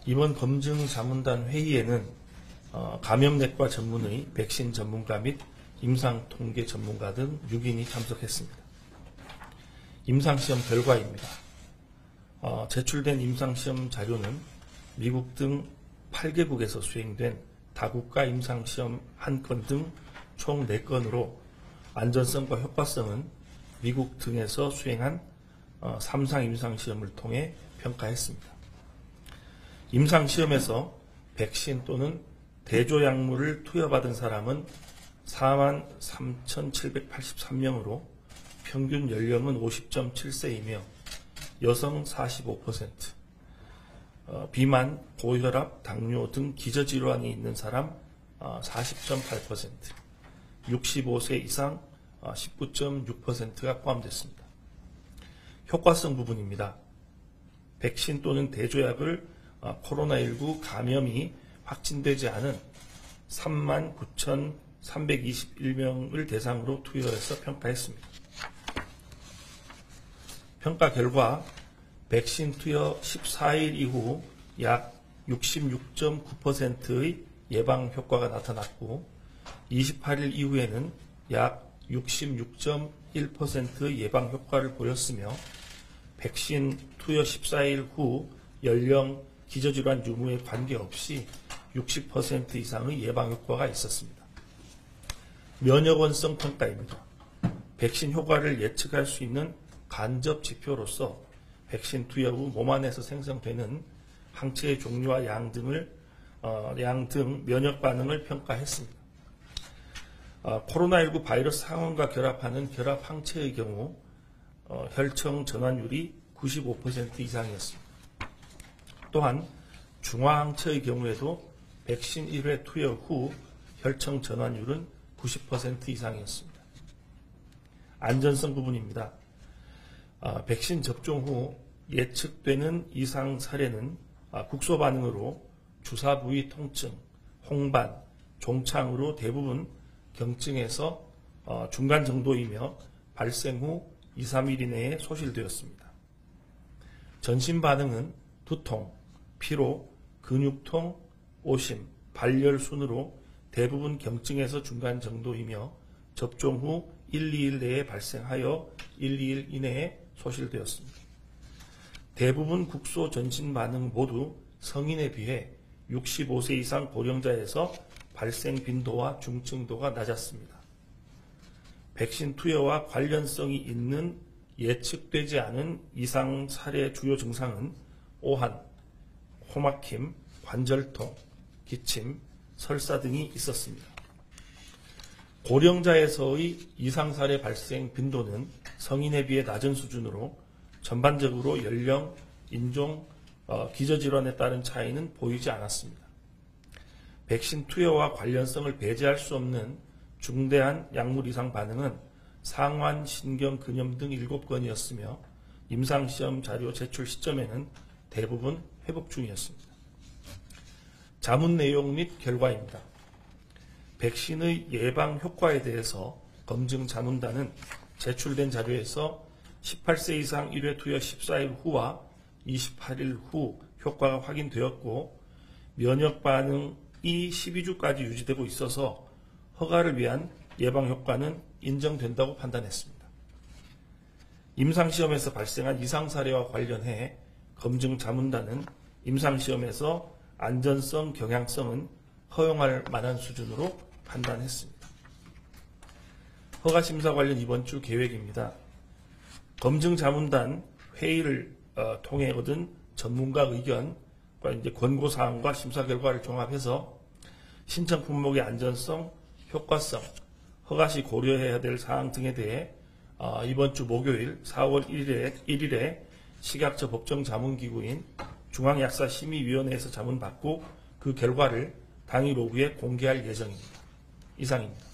이번 검증자문단 회의에는 감염내과 전문의 백신 전문가 및 임상통계 전문가 등 6인이 참석했습니다. 임상시험 결과입니다. 제출된 임상시험 자료는 미국 등 8개국에서 수행된 다국가 임상시험 1건 등 총 4건으로 안전성과 효과성은 미국 등에서 수행한 3상 임상시험을 통해 평가했습니다. 임상시험에서 백신 또는 대조약물을 투여받은 사람은 43,783명으로 평균 연령은 50.7세이며 여성 45%, 비만, 고혈압, 당뇨 등 기저질환이 있는 사람 40.8%, 65세 이상 19.6%가 포함됐습니다. 효과성 부분입니다. 백신 또는 대조약을 코로나19 감염이 확진되지 않은 39,321명을 대상으로 투여해서 평가했습니다. 평가 결과 백신 투여 14일 이후 약 66.9%의 예방 효과가 나타났고 28일 이후에는 약 66.1%의 예방 효과를 보였으며 백신 투여 14일 후 연령, 기저질환 유무에 관계없이 60% 이상의 예방 효과가 있었습니다. 면역원성 평가입니다. 백신 효과를 예측할 수 있는 간접 지표로서 백신 투여 후 몸 안에서 생성되는 항체의 종류와 양 등 면역 반응을 평가했습니다. 코로나19 바이러스 항원과 결합하는 결합 항체의 경우 혈청 전환율이 95% 이상이었습니다. 또한 중화항체의 경우에도 백신 1회 투여 후 혈청 전환율은 90% 이상이었습니다. 안전성 부분입니다. 백신 접종 후 예측되는 이상 사례는 국소 반응으로 주사 부위 통증, 홍반, 종창으로 대부분 경증에서 중간 정도이며 발생 후 2, 3일 이내에 소실되었습니다. 전신 반응은 두통, 피로, 근육통, 오심, 발열 순으로 대부분 경증에서 중간 정도이며 접종 후 1, 2일 내에 발생하여 1, 2일 이내에 소실되었습니다. 대부분 국소 전신 반응 모두 성인에 비해 65세 이상 고령자에서 발생 빈도와 중증도가 낮았습니다. 백신 투여와 관련성이 있는 예측되지 않은 이상 사례 주요 증상은 오한, 코막힘, 관절통, 기침, 설사 등이 있었습니다. 고령자에서의 이상 사례 발생 빈도는 성인에 비해 낮은 수준으로 전반적으로 연령, 인종, 기저질환에 따른 차이는 보이지 않았습니다. 백신 투여와 관련성을 배제할 수 없는 중대한 약물 이상 반응은 상완, 신경, 근염 등 7건이었으며 임상시험 자료 제출 시점에는 대부분 회복 중이었습니다. 자문 내용 및 결과입니다. 백신의 예방 효과에 대해서 검증 자문단은 제출된 자료에서 18세 이상 1회 투여 14일 후와 28일 후 효과가 확인되었고 면역 반응이 12주까지 유지되고 있어서 허가를 위한 예방 효과는 인정된다고 판단했습니다. 임상시험에서 발생한 이상 사례와 관련해 검증 자문단은 임상시험에서 안전성, 경향성은 허용할 만한 수준으로 판단했습니다. 허가심사 관련 이번 주 계획입니다. 검증 자문단 회의를 통해 얻은 전문가 의견과 권고사항과 심사 결과를 종합해서 신청 품목의 안전성, 효과성, 허가 시 고려해야 될 사항 등에 대해 이번 주 목요일 4월 1일에 식약처 법정자문기구인 중앙약사심의위원회에서 자문받고 그 결과를 당일 오후에 공개할 예정입니다. 이상입니다.